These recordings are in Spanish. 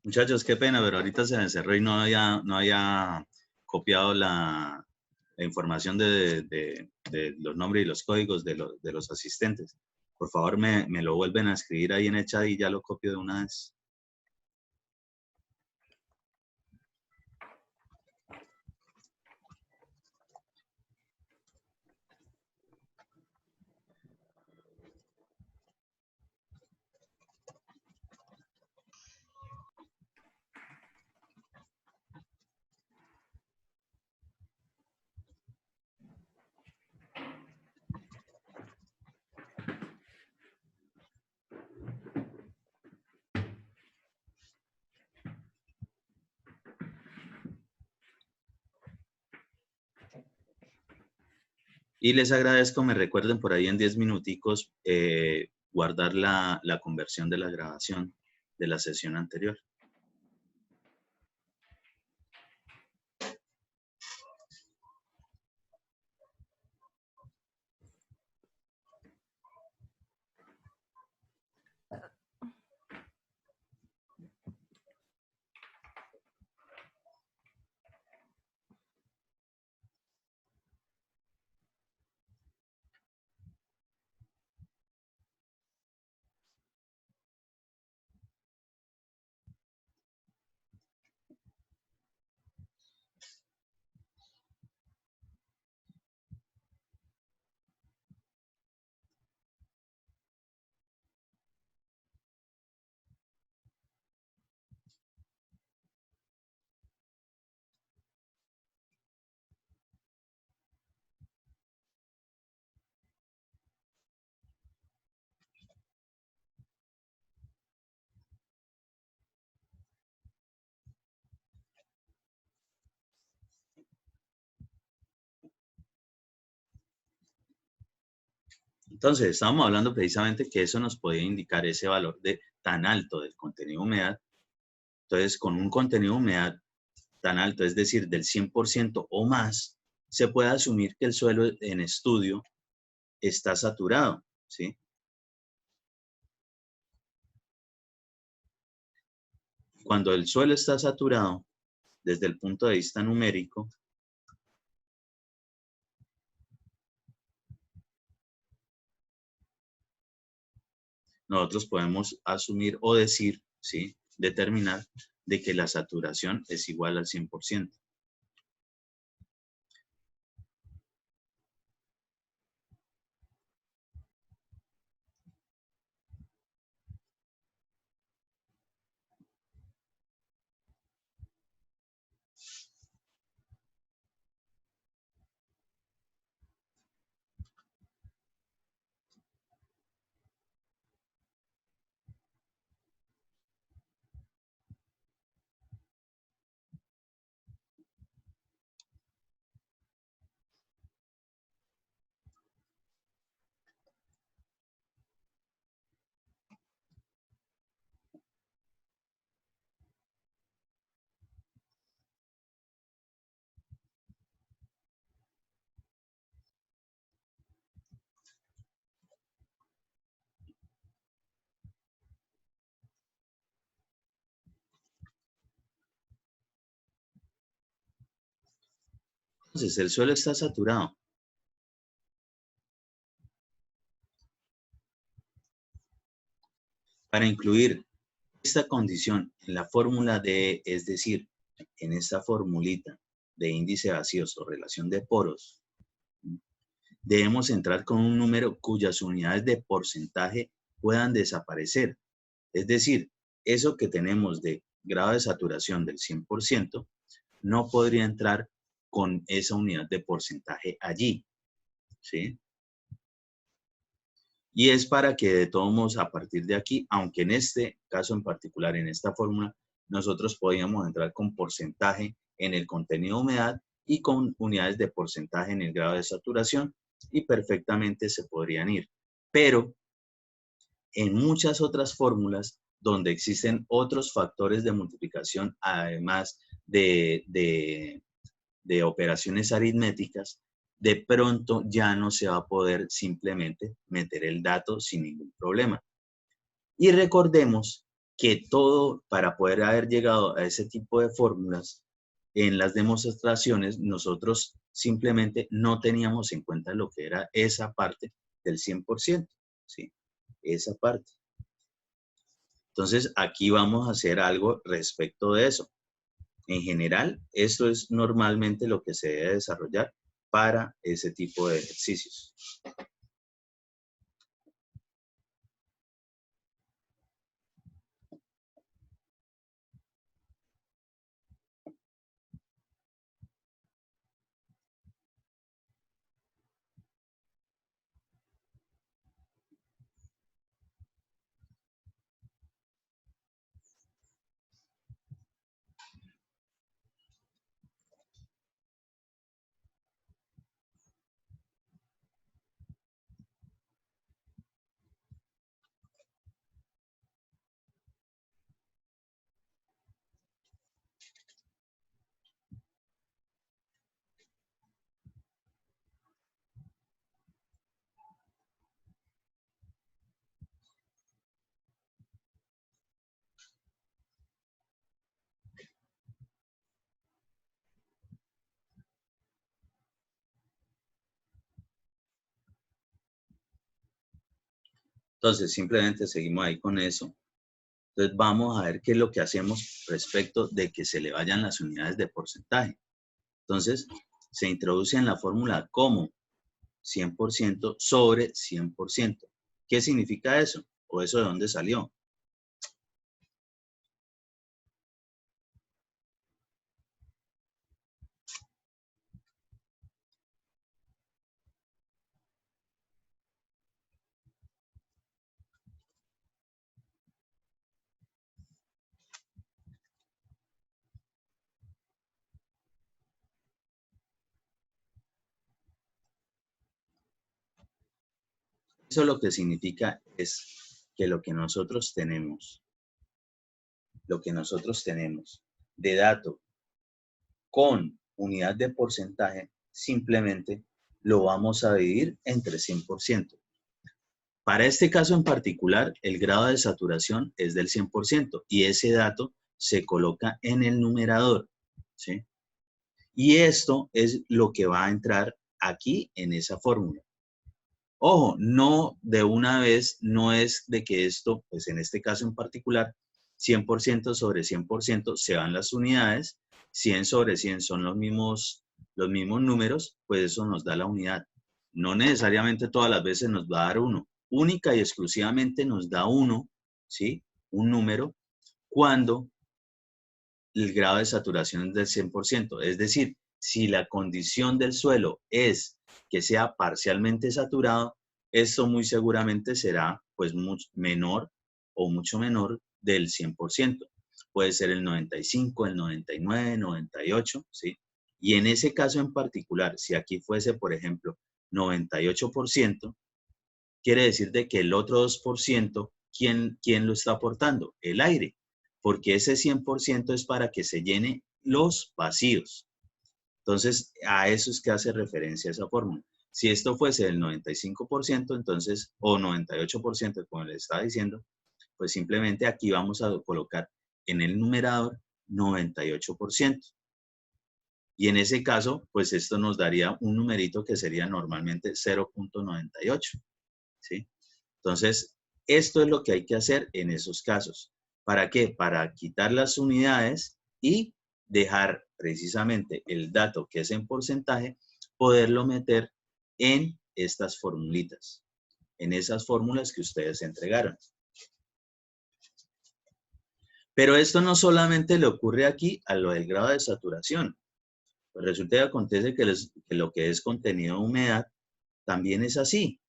Muchachos, qué pena, pero ahorita se me cerró y no había copiado la información de los nombres y los códigos de los asistentes. Por favor, me lo vuelven a escribir ahí en el chat y ya lo copio de una vez. Y les agradezco, me recuerden por ahí en 10 minuticos guardar la conversión de la grabación de la sesión anterior. Entonces, estábamos hablando precisamente que eso nos podía indicar ese valor de tan alto del contenido de humedad. Entonces, con un contenido de humedad tan alto, es decir, del 100% o más, se puede asumir que el suelo en estudio está saturado, ¿sí? Cuando el suelo está saturado, desde el punto de vista numérico, nosotros podemos asumir o decir, ¿sí? Determinar de que la saturación es igual al 100%. Entonces, el suelo está saturado. Para incluir esta condición en la fórmula de, es decir, en esta formulita de índice de vacíos o relación de poros, debemos entrar con un número cuyas unidades de porcentaje puedan desaparecer. Es decir, eso que tenemos de grado de saturación del 100% no podría entrar con esa unidad de porcentaje allí, ¿sí? Y es para que de todos modos a partir de aquí, aunque en este caso en particular, en esta fórmula, nosotros podíamos entrar con porcentaje en el contenido de humedad y con unidades de porcentaje en el grado de saturación y perfectamente se podrían ir. Pero en muchas otras fórmulas donde existen otros factores de multiplicación, además de operaciones aritméticas, de pronto ya no se va a poder simplemente meter el dato sin ningún problema. Y recordemos que todo, para poder haber llegado a ese tipo de fórmulas, en las demostraciones nosotros simplemente no teníamos en cuenta lo que era esa parte del 100%, ¿sí? Esa parte. Entonces, aquí vamos a hacer algo respecto de eso. En general, esto es normalmente lo que se debe desarrollar para ese tipo de ejercicios. Entonces, simplemente seguimos ahí con eso. Entonces, vamos a ver qué es lo que hacemos respecto de que se le vayan las unidades de porcentaje. Entonces, se introduce en la fórmula como 100% sobre 100%. ¿Qué significa eso? ¿O eso de dónde salió? Eso lo que significa es que lo que nosotros tenemos de dato con unidad de porcentaje, simplemente lo vamos a dividir entre 100%. Para este caso en particular, el grado de saturación es del 100% y ese dato se coloca en el numerador, ¿sí? Y esto es lo que va a entrar aquí en esa fórmula. Ojo, no de una vez, no es de que esto, pues en este caso en particular, 100% sobre 100% se van las unidades, 100 sobre 100 son los mismos números, pues eso nos da la unidad. No necesariamente todas las veces nos va a dar 1. Única y exclusivamente nos da 1, ¿sí? Un número, cuando el grado de saturación es del 100%. Es decir, si la condición del suelo es que sea parcialmente saturado, esto muy seguramente será pues menor o mucho menor del 100%. Puede ser el 95, el 99, 98, ¿sí? Y en ese caso en particular, si aquí fuese, por ejemplo, 98%, quiere decir de que el otro 2%, ¿quién lo está aportando? El aire, porque ese 100% es para que se llene los vacíos. Entonces, a eso es que hace referencia esa fórmula. Si esto fuese el 95%, entonces, o 98%, como le estaba diciendo, pues simplemente aquí vamos a colocar en el numerador 98%. Y en ese caso, pues esto nos daría un numerito que sería normalmente 0.98, ¿sí? Entonces, esto es lo que hay que hacer en esos casos. ¿Para qué? Para quitar las unidades y dejar precisamente el dato que es en porcentaje, poderlo meter en estas formulitas, en esas fórmulas que ustedes entregaron. Pero esto no solamente le ocurre aquí a lo del grado de saturación. Pues resulta y acontece que lo que es contenido de humedad también es así.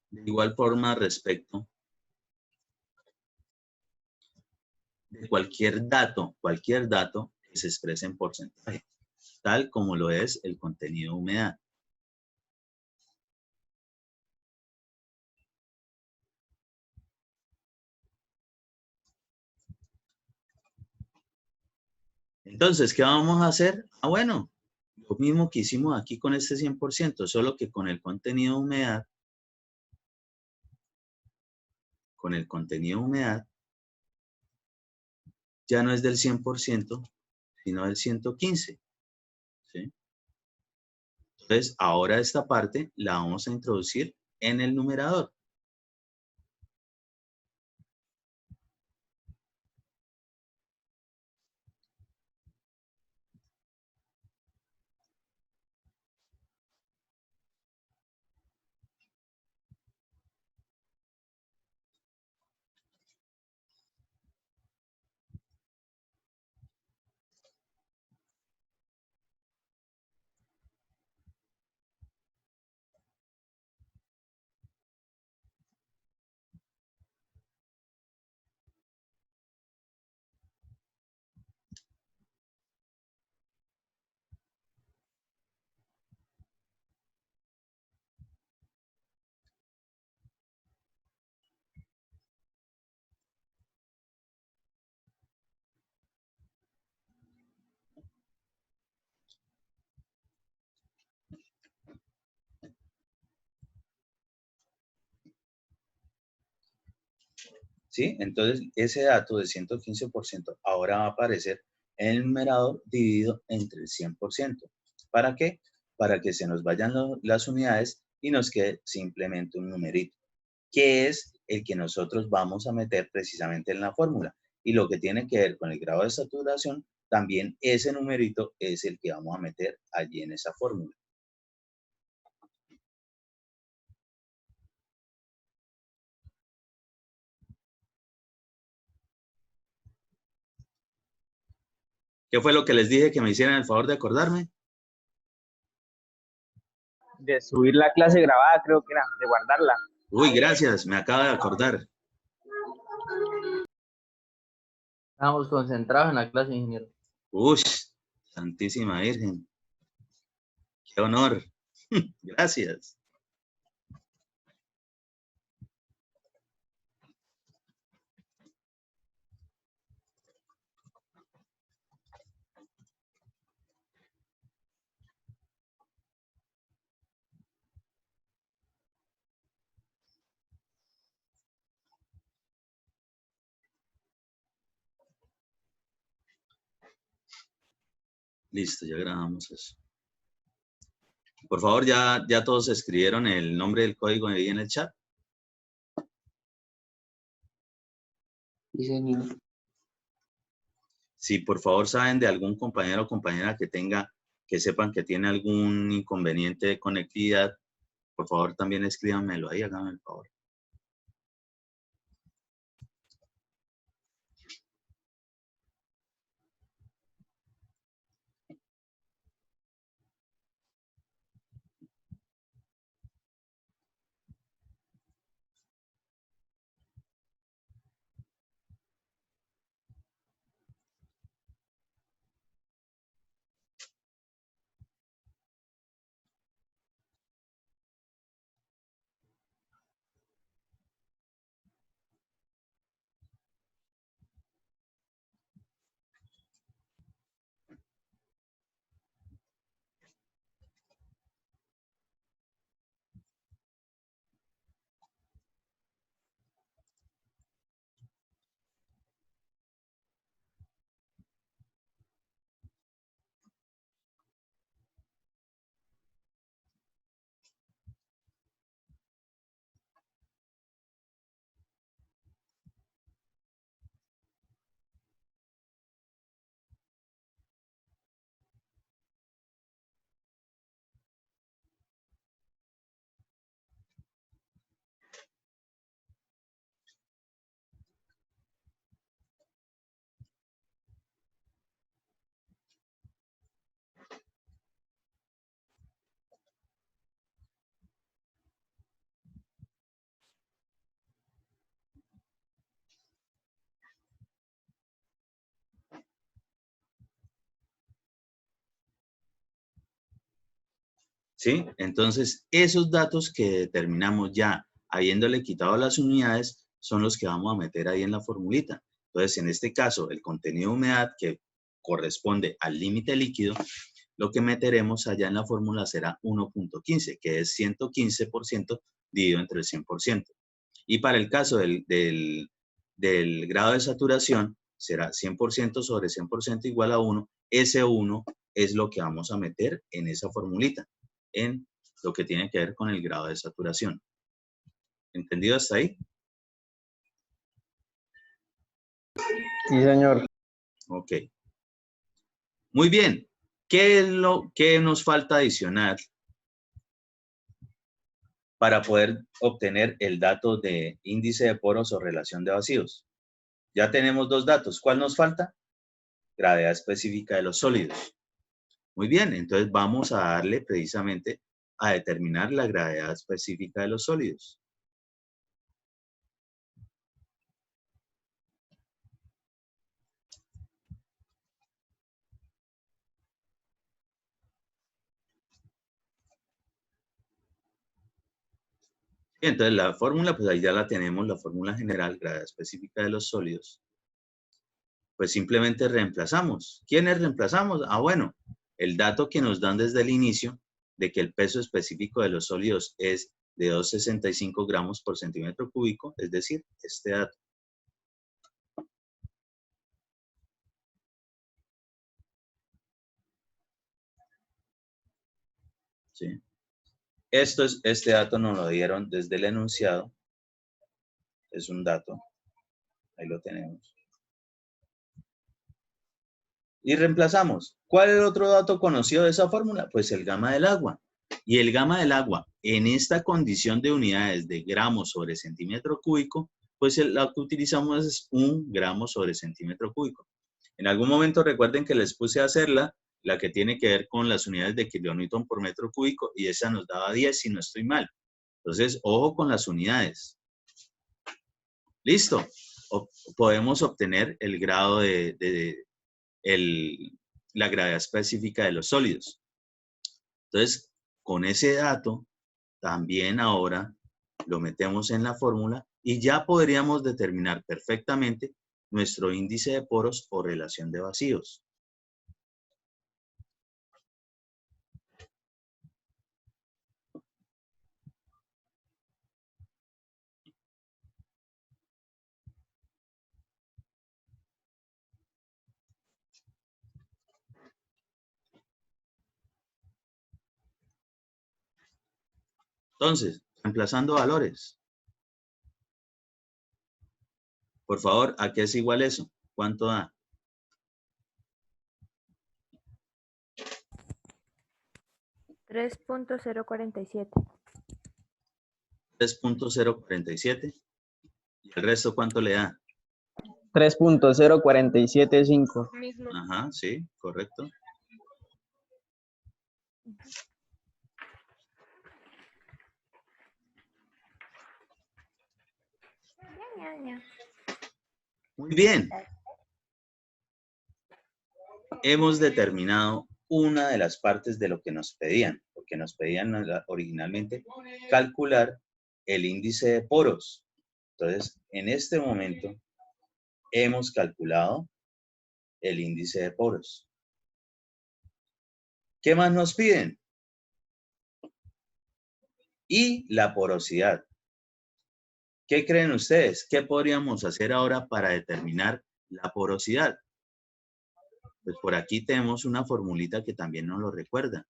De igual forma, respecto de cualquier dato que se exprese en porcentaje, tal como lo es el contenido de humedad. Entonces, ¿qué vamos a hacer? Ah, bueno, lo mismo que hicimos aquí con este 100%, solo que con el contenido de humedad, ya no es del 100%, sino del 115, ¿sí? Entonces, ahora esta parte la vamos a introducir en el numerador. ¿Sí? Entonces, ese dato de 115% ahora va a aparecer en el numerador dividido entre el 100%. ¿Para qué? Para que se nos vayan las unidades y nos quede simplemente un numerito, que es el que nosotros vamos a meter precisamente en la fórmula. Y lo que tiene que ver con el grado de saturación, también ese numerito es el que vamos a meter allí en esa fórmula. ¿Qué fue lo que les dije que me hicieran el favor de acordarme? De subir la clase grabada, creo que era, de guardarla. Uy, gracias, me acaba de acordar. Estamos concentrados en la clase, ingeniero. Uy, Santísima Virgen. Qué honor. Gracias. Listo, ya grabamos eso. Por favor, ya todos escribieron el nombre del código ahí en el chat. Sí, señor. Si por favor saben de algún compañero o compañera que sepan que tiene algún inconveniente de conectividad, por favor también escríbanmelo ahí, háganme el favor. ¿Sí? Entonces, esos datos que determinamos ya habiéndole quitado las unidades son los que vamos a meter ahí en la formulita. Entonces, en este caso, el contenido de humedad, que corresponde al límite líquido, lo que meteremos allá en la fórmula será 1.15, que es 115% dividido entre el 100%. Y para el caso del grado de saturación, será 100% sobre 100% igual a 1. Ese 1 es lo que vamos a meter en esa formulita, en lo que tiene que ver con el grado de saturación. ¿Entendido hasta ahí? Sí, señor. Ok. Muy bien. ¿Qué es lo que nos falta adicionar para poder obtener el dato de índice de poros o relación de vacíos? Ya tenemos dos datos. ¿Cuál nos falta? Gravedad específica de los sólidos. Muy bien, entonces vamos a darle precisamente a determinar la gravedad específica de los sólidos. Entonces la fórmula, pues ahí ya la tenemos, la fórmula general, gravedad específica de los sólidos. Pues simplemente reemplazamos. ¿Quiénes reemplazamos? Ah, bueno, el dato que nos dan desde el inicio de que el peso específico de los sólidos es de 2,65 gramos por centímetro cúbico, es decir, este dato. ¿Sí? Este dato nos lo dieron desde el enunciado. Es un dato. Ahí lo tenemos. Y reemplazamos. ¿Cuál es el otro dato conocido de esa fórmula? Pues el gamma del agua. Y el gamma del agua, en esta condición de unidades de gramos sobre centímetro cúbico, pues la que utilizamos es 1 gramo sobre centímetro cúbico. En algún momento recuerden que les puse a hacerla, la que tiene que ver con las unidades de kilonewton por metro cúbico, y esa nos daba 10 si no estoy mal. Entonces, ojo con las unidades. Listo. Podemos obtener el grado la gravedad específica de los sólidos. Entonces, con ese dato, también ahora lo metemos en la fórmula y ya podríamos determinar perfectamente nuestro índice de poros o relación de vacíos. Entonces, reemplazando valores. Por favor, ¿a qué es igual eso? ¿Cuánto da? 3.047. 3.047. ¿Y el resto cuánto le da? 3.0475. Mismo. Ajá, sí, correcto. Muy bien. Hemos determinado una de las partes de lo que nos pedían, porque nos pedían originalmente calcular el índice de poros. Entonces, en este momento, hemos calculado el índice de poros. ¿Qué más nos piden? Y la porosidad. ¿Qué creen ustedes? ¿Qué podríamos hacer ahora para determinar la porosidad? Pues por aquí tenemos una formulita que también nos lo recuerda.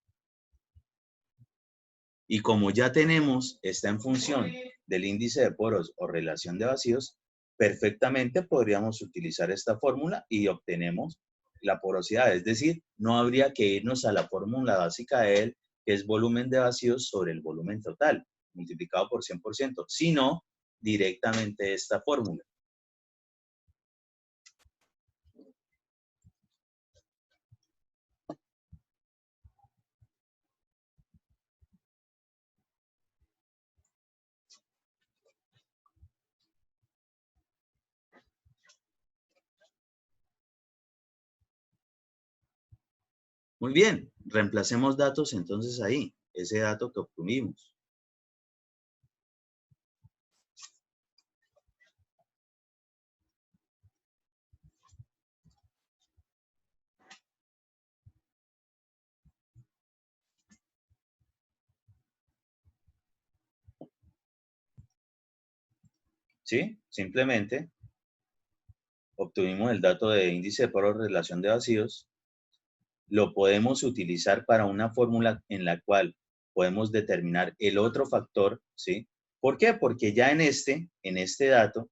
Y como ya tenemos, está en función del índice de poros o relación de vacíos, perfectamente podríamos utilizar esta fórmula y obtenemos la porosidad. Es decir, no habría que irnos a la fórmula básica de él, que es volumen de vacíos sobre el volumen total, multiplicado por 100%, sino directamente esta fórmula. Muy bien, reemplacemos datos entonces ahí, ese dato que obtuvimos. ¿sí? Simplemente obtuvimos el dato de índice de poros, relación de vacíos. Lo podemos utilizar para una fórmula en la cual podemos determinar el otro factor, ¿sí? ¿Por qué? Porque ya en este dato,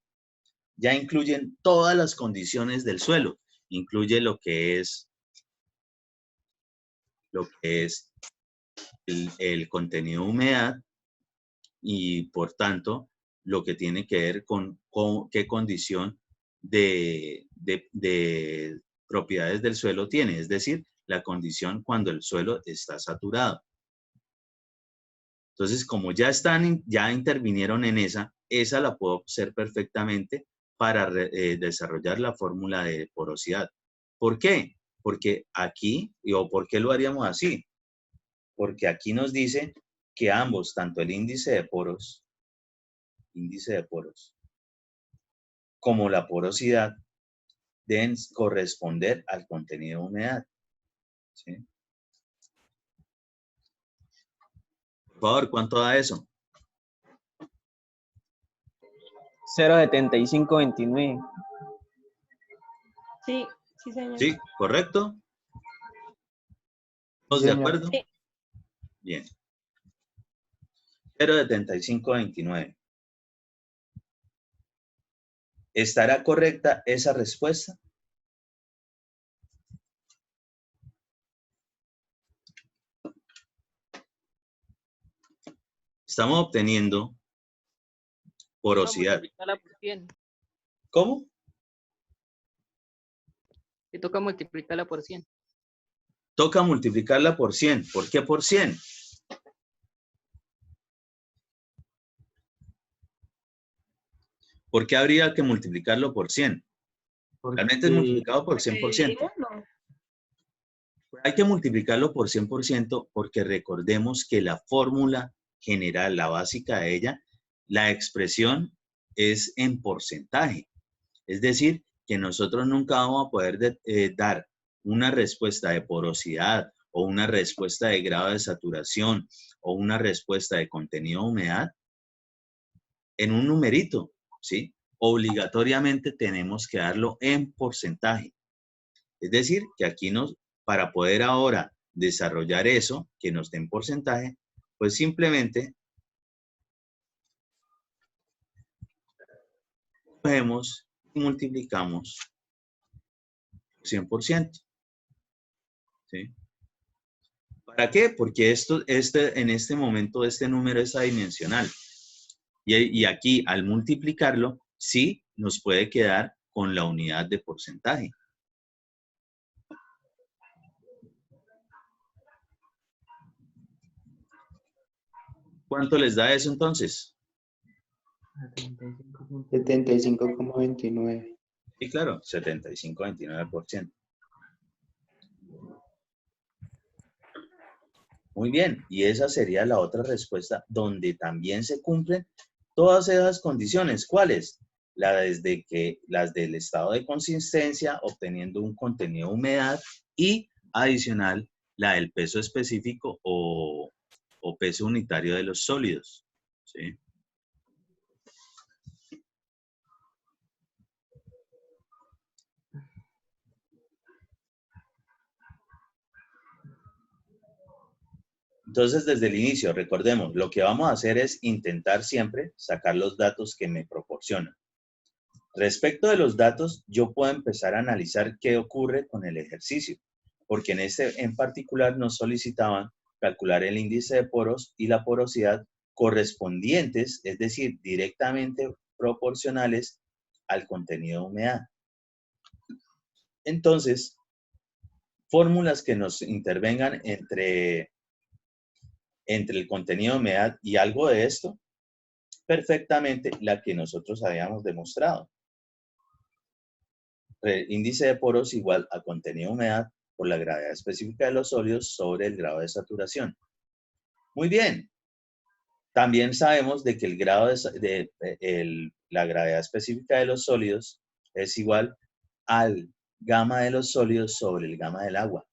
ya incluyen todas las condiciones del suelo. Incluye lo que es el contenido de humedad y, por tanto, lo que tiene que ver con qué condición de propiedades del suelo tiene, es decir, la condición cuando el suelo está saturado. Entonces, como ya intervinieron en esa la puedo hacer perfectamente para desarrollar la fórmula de porosidad. ¿Por qué? Porque aquí, o ¿por qué lo haríamos así? Porque aquí nos dice que ambos, tanto el índice de poros, como la porosidad, deben corresponder al contenido de humedad, ¿sí? Por favor, ¿cuánto da eso? 0,7529. Sí, sí, señor. ¿Sí? ¿Correcto? ¿Todos Sí, de señor. acuerdo? Sí. Bien. 0,7529. ¿Estará correcta esa respuesta? Estamos obteniendo porosidad. Multiplicarla por 100. ¿Cómo? Te toca multiplicarla por 100. Toca multiplicarla por 100. ¿Por qué por 100? ¿Por qué habría que multiplicarlo por 100? Realmente es multiplicado por 100%. Hay que multiplicarlo por 100% porque recordemos que la fórmula general, la básica de ella, la expresión es en porcentaje. Es decir, que nosotros nunca vamos a poder dar una respuesta de porosidad o una respuesta de grado de saturación o una respuesta de contenido de humedad en un numerito, ¿sí? Obligatoriamente tenemos que darlo en porcentaje. Es decir, que aquí para poder ahora desarrollar eso, que nos den porcentaje, pues simplemente cogemos y multiplicamos 100%. ¿Sí? ¿Para qué? Porque en este momento este número es adimensional. Y aquí, al multiplicarlo, sí nos puede quedar con la unidad de porcentaje. ¿Cuánto les da eso entonces? 75,29. Sí, claro, 75,29%. Muy bien, y esa sería la otra respuesta donde también se cumplen todas esas condiciones. ¿Cuáles? Las del estado de consistencia, obteniendo un contenido de humedad y adicional la del peso específico o peso unitario de los sólidos. ¿Sí? Entonces, desde el inicio, recordemos, lo que vamos a hacer es intentar siempre sacar los datos que me proporcionan. Respecto de los datos, yo puedo empezar a analizar qué ocurre con el ejercicio, porque en particular nos solicitaban calcular el índice de poros y la porosidad correspondientes, es decir, directamente proporcionales al contenido de humedad. Entonces, fórmulas que nos intervengan entre el contenido de humedad y algo de esto, perfectamente la que nosotros habíamos demostrado. El índice de poros igual a contenido de humedad por la gravedad específica de los sólidos sobre el grado de saturación. Muy bien. También sabemos de que el grado la gravedad específica de los sólidos es igual al gamma de los sólidos sobre el gamma del agua.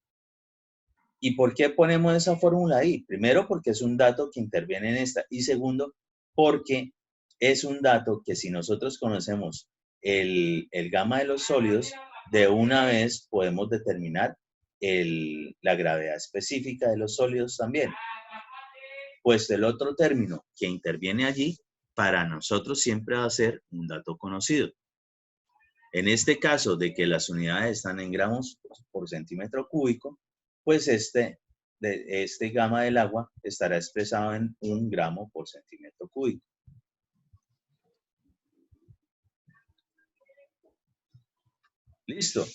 ¿Y por qué ponemos esa fórmula ahí? Primero, porque es un dato que interviene en esta. Y segundo, porque es un dato que si nosotros conocemos el gamma de los sólidos, de una vez podemos determinar la gravedad específica de los sólidos también. Pues el otro término que interviene allí, para nosotros siempre va a ser un dato conocido. En este caso de que las unidades están en gramos por centímetro cúbico, pues este gamma del agua estará expresado en 1 gramo por centímetro cúbico. Listo.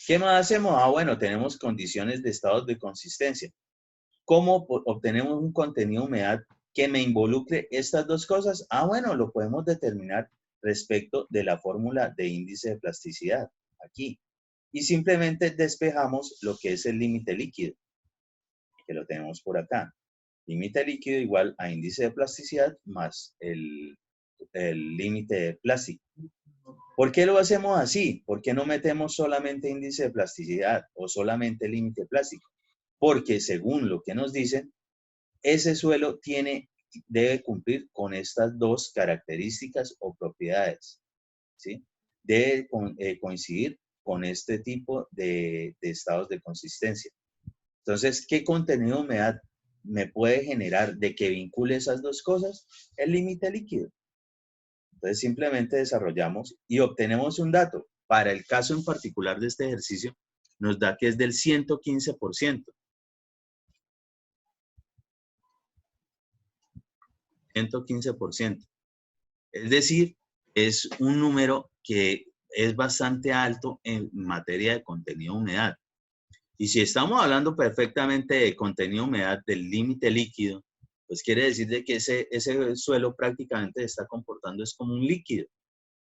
¿Qué más hacemos? Ah, bueno, tenemos condiciones de estados de consistencia. ¿Cómo obtenemos un contenido de humedad que me involucre estas dos cosas? Ah, bueno, lo podemos determinar respecto de la fórmula de índice de plasticidad, aquí. Y simplemente despejamos lo que es el límite líquido, que lo tenemos por acá. Límite líquido igual a índice de plasticidad más el límite plástico. ¿Por qué lo hacemos así? ¿Por qué no metemos solamente índice de plasticidad o solamente límite plástico? Porque según lo que nos dicen, ese suelo debe cumplir con estas dos características o propiedades, ¿sí? Debe coincidir con este tipo de estados de consistencia. Entonces, ¿qué contenido de humedad me puede generar de que vincule esas dos cosas? El límite líquido. Entonces, simplemente desarrollamos y obtenemos un dato. Para el caso en particular de este ejercicio, nos da que es del 115%. 115%. Es decir, es un número que es bastante alto en materia de contenido de humedad. Y si estamos hablando perfectamente de contenido de humedad del límite líquido, pues quiere decir de que ese suelo prácticamente se está comportando es como un líquido.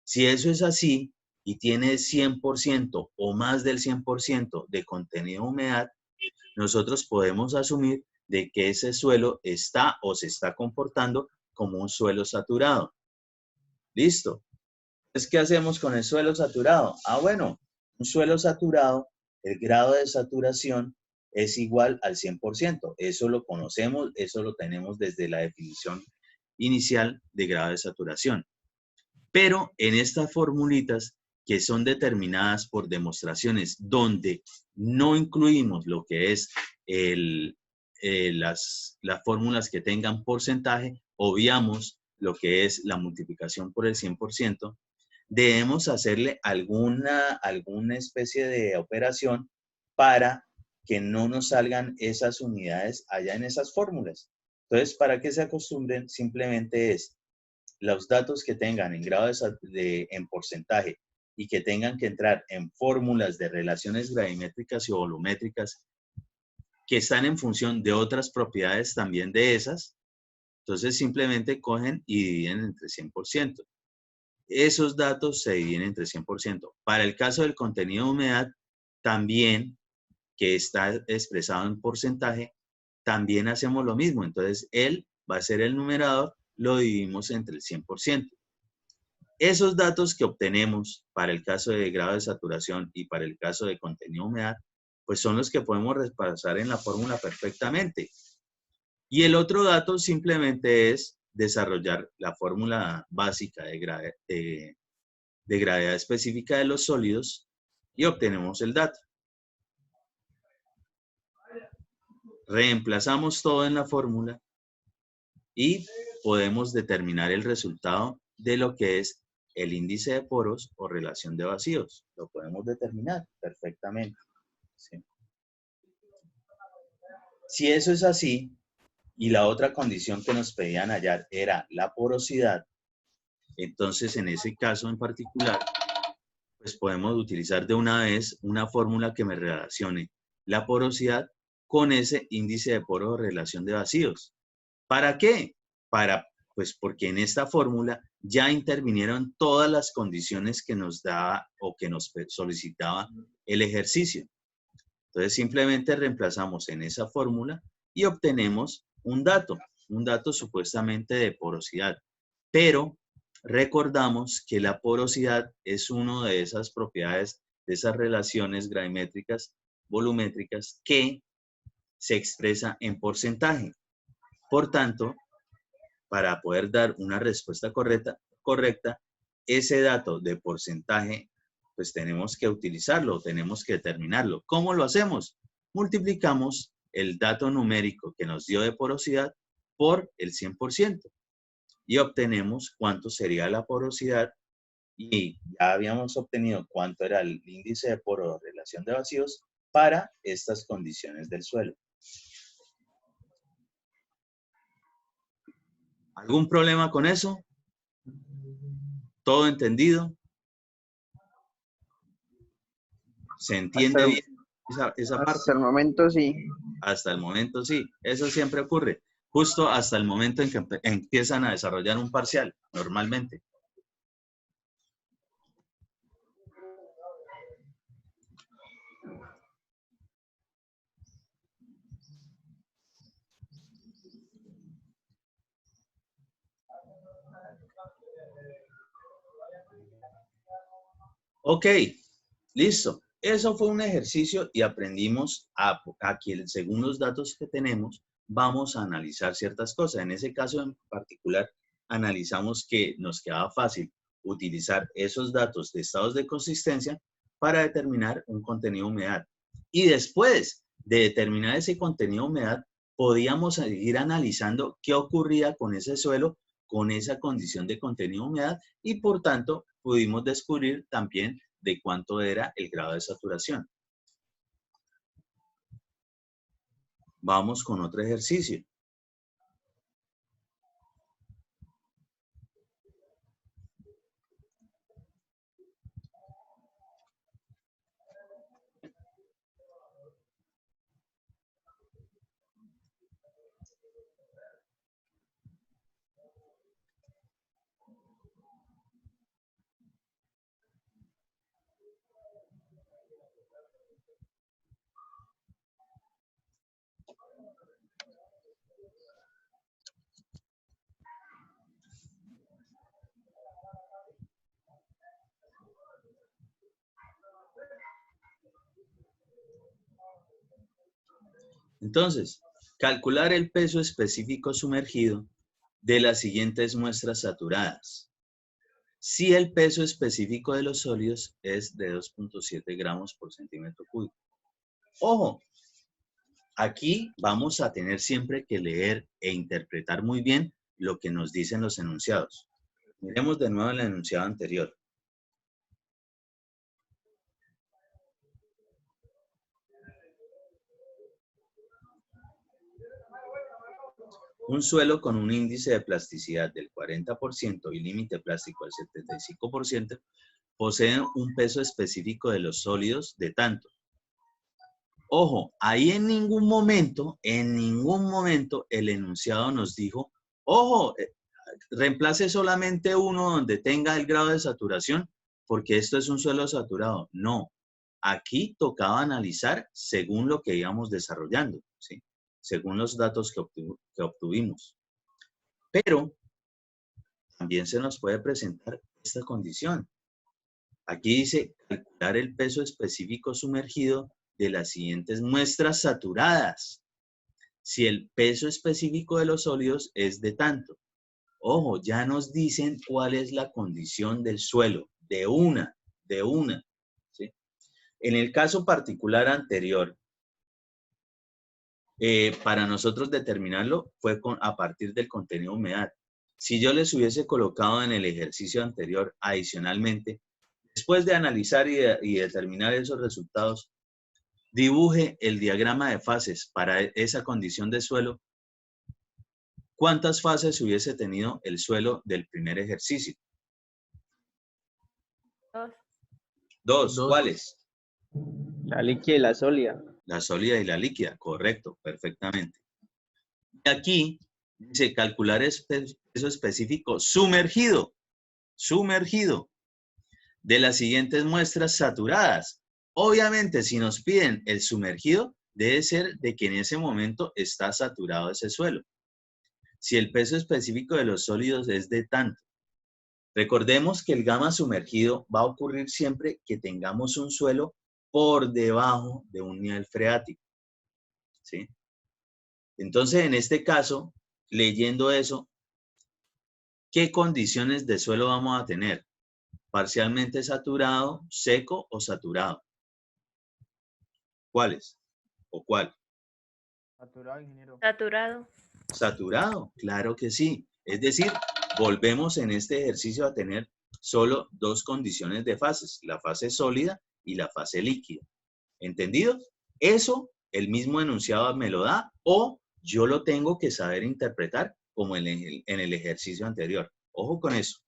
Si eso es así y tiene 100% o más del 100% de contenido de humedad, nosotros podemos asumir de que ese suelo está o se está comportando como un suelo saturado. Listo. Entonces, ¿qué hacemos con el suelo saturado? Ah, bueno, un suelo saturado, el grado de saturación es igual al 100%. Eso lo conocemos, eso lo tenemos desde la definición inicial de grado de saturación. Pero en estas formulitas que son determinadas por demostraciones donde no incluimos lo que es las fórmulas que tengan porcentaje, obviamos lo que es la multiplicación por el 100%, debemos hacerle alguna especie de operación para que no nos salgan esas unidades allá en esas fórmulas. Entonces, para que se acostumbren, simplemente es los datos que tengan en grado en porcentaje y que tengan que entrar en fórmulas de relaciones gravimétricas y volumétricas que están en función de otras propiedades también de esas, entonces simplemente cogen y dividen entre 100%. Esos datos se dividen entre 100%. Para el caso del contenido de humedad, también, que está expresado en porcentaje, también hacemos lo mismo. Entonces, él va a ser el numerador, lo dividimos entre el 100%. Esos datos que obtenemos para el caso de grado de saturación y para el caso de contenido de humedad, pues son los que podemos repasar en la fórmula perfectamente. Y el otro dato simplemente es desarrollar la fórmula básica de gravedad específica de los sólidos y obtenemos el dato. Reemplazamos todo en la fórmula y podemos determinar el resultado de lo que es el índice de poros o relación de vacíos. Lo podemos determinar perfectamente. ¿Sí? Si eso es así, y la otra condición que nos pedían hallar era la porosidad, entonces en ese caso en particular, pues podemos utilizar de una vez una fórmula que me relacione la porosidad con ese índice de poro o relación de vacíos. ¿Para qué? Pues porque en esta fórmula ya intervinieron todas las condiciones que nos daba o que nos solicitaba el ejercicio. Entonces simplemente reemplazamos en esa fórmula y obtenemos un dato supuestamente de porosidad. Pero recordamos que la porosidad es una de esas propiedades, de esas relaciones gravimétricas, volumétricas, que se expresa en porcentaje. Por tanto, para poder dar una respuesta correcta, ese dato de porcentaje, pues tenemos que utilizarlo, tenemos que determinarlo. ¿Cómo lo hacemos? Multiplicamos el dato numérico que nos dio de porosidad por el 100% y obtenemos cuánto sería la porosidad, y ya habíamos obtenido cuánto era el índice de poro o relación de vacíos para estas condiciones del suelo. ¿Algún problema con eso? ¿Todo entendido? ¿Se entiende bien esa parte? Hasta el momento sí. Hasta el momento sí. Eso siempre ocurre. Justo hasta el momento en que empiezan a desarrollar un parcial, normalmente. Ok, listo. Eso fue un ejercicio y aprendimos a que según los datos que tenemos, vamos a analizar ciertas cosas. En ese caso en particular, analizamos que nos quedaba fácil utilizar esos datos de estados de consistencia para determinar un contenido de humedad. Y después de determinar ese contenido de humedad, podíamos seguir analizando qué ocurría con ese suelo, con esa condición de contenido de humedad, y por tanto pudimos descubrir también de cuánto era el grado de saturación. Vamos con otro ejercicio. Entonces, calcular el peso específico sumergido de las siguientes muestras saturadas. Si el peso específico de los sólidos es de 2.7 gramos por centímetro cúbico. Ojo, aquí vamos a tener siempre que leer e interpretar muy bien lo que nos dicen los enunciados. Miremos de nuevo el enunciado anterior. Un suelo con un índice de plasticidad del 40% y límite plástico del 75% posee un peso específico de los sólidos de tanto. Ojo, ahí en ningún momento el enunciado nos dijo, ojo, reemplace solamente uno donde tenga el grado de saturación, porque esto es un suelo saturado. No, aquí tocaba analizar según lo que íbamos desarrollando, ¿sí? Según los datos que obtuvimos. Pero también se nos puede presentar esta condición. Aquí dice calcular el peso específico sumergido de las siguientes muestras saturadas. Si el peso específico de los sólidos es de tanto. Ojo, ya nos dicen cuál es la condición del suelo, de una, ¿sí? En el caso particular anterior, para nosotros determinarlo fue a partir del contenido de humedad. Si yo les hubiese colocado en el ejercicio anterior, adicionalmente, después de analizar y determinar esos resultados, dibuje el diagrama de fases para esa condición de suelo, ¿cuántas fases hubiese tenido el suelo del primer ejercicio? Dos. ¿Cuáles? La líquida y la sólida. La sólida y la líquida, correcto, perfectamente. Y aquí dice calcular peso específico sumergido, de las siguientes muestras saturadas. Obviamente, si nos piden el sumergido, debe ser de que en ese momento está saturado ese suelo. Si el peso específico de los sólidos es de tanto. Recordemos que el gamma sumergido va a ocurrir siempre que tengamos un suelo por debajo de un nivel freático, ¿sí? Entonces, en este caso, leyendo eso, ¿Qué condiciones de suelo vamos a tener? ¿Parcialmente saturado, seco o saturado? ¿Cuáles? ¿O cuál? Saturado, ingeniero. Saturado. Saturado, claro que sí. Es decir, volvemos en este ejercicio a tener solo dos condiciones de fases, la fase sólida y la fase líquida. ¿Entendido? Eso el mismo enunciado me lo da o yo lo tengo que saber interpretar como en el ejercicio anterior. Ojo con eso.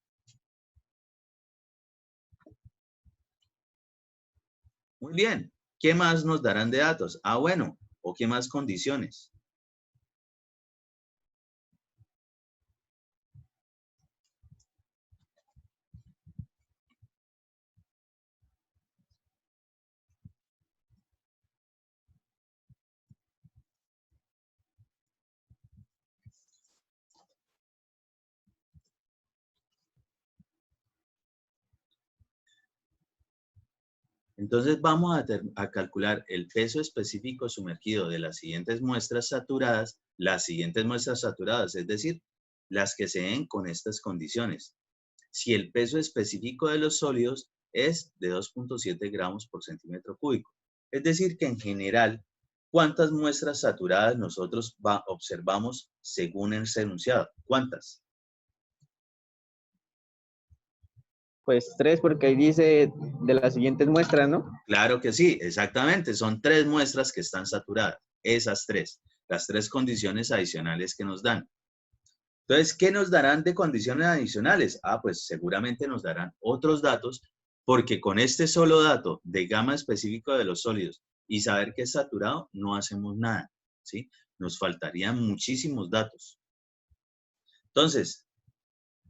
Muy bien. ¿Qué más nos darán de datos? Ah, bueno. ¿O qué más condiciones? Entonces vamos a calcular el peso específico sumergido de las siguientes muestras saturadas, es decir, las que se den con estas condiciones. Si el peso específico de los sólidos es de 2.7 gramos por centímetro cúbico. Es decir, que en general, ¿cuántas muestras saturadas nosotros observamos según ese enunciado? ¿Cuántas? Pues 3, porque ahí dice de las siguientes muestras, ¿no? Claro que sí, exactamente. Son 3 muestras que están saturadas. Esas 3. Las 3 condiciones adicionales que nos dan. Entonces, ¿qué nos darán de condiciones adicionales? Ah, pues seguramente nos darán otros datos, porque con este solo dato de gama específico de los sólidos y saber que es saturado, no hacemos nada, ¿sí? Nos faltarían muchísimos datos. Entonces,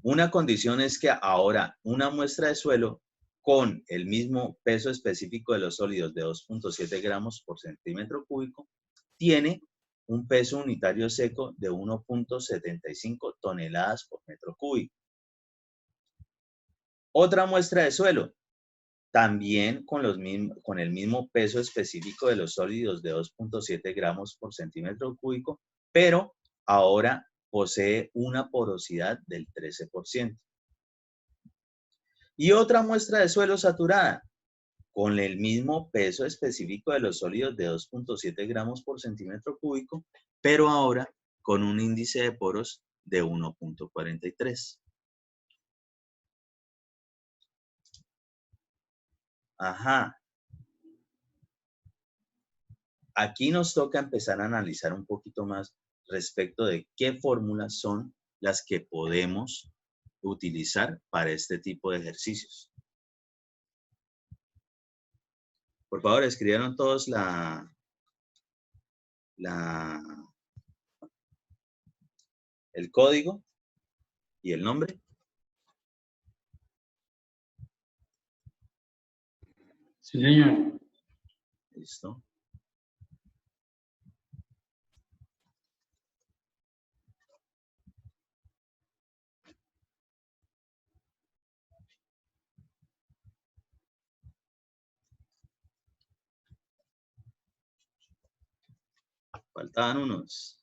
una condición es que ahora una muestra de suelo con el mismo peso específico de los sólidos de 2.7 gramos por centímetro cúbico tiene un peso unitario seco de 1.75 toneladas por metro cúbico. Otra muestra de suelo, también con el mismo peso específico de los sólidos de 2.7 gramos por centímetro cúbico, pero ahora posee una porosidad del 13%. Y otra muestra de suelo saturada, con el mismo peso específico de los sólidos de 2.7 gramos por centímetro cúbico, pero ahora con un índice de poros de 1.43. Ajá. Aquí nos toca empezar a analizar un poquito más respecto de qué fórmulas son las que podemos utilizar para este tipo de ejercicios. Por favor, escribieron todos el código y el nombre. Sí, señor. Listo. Faltaban unos.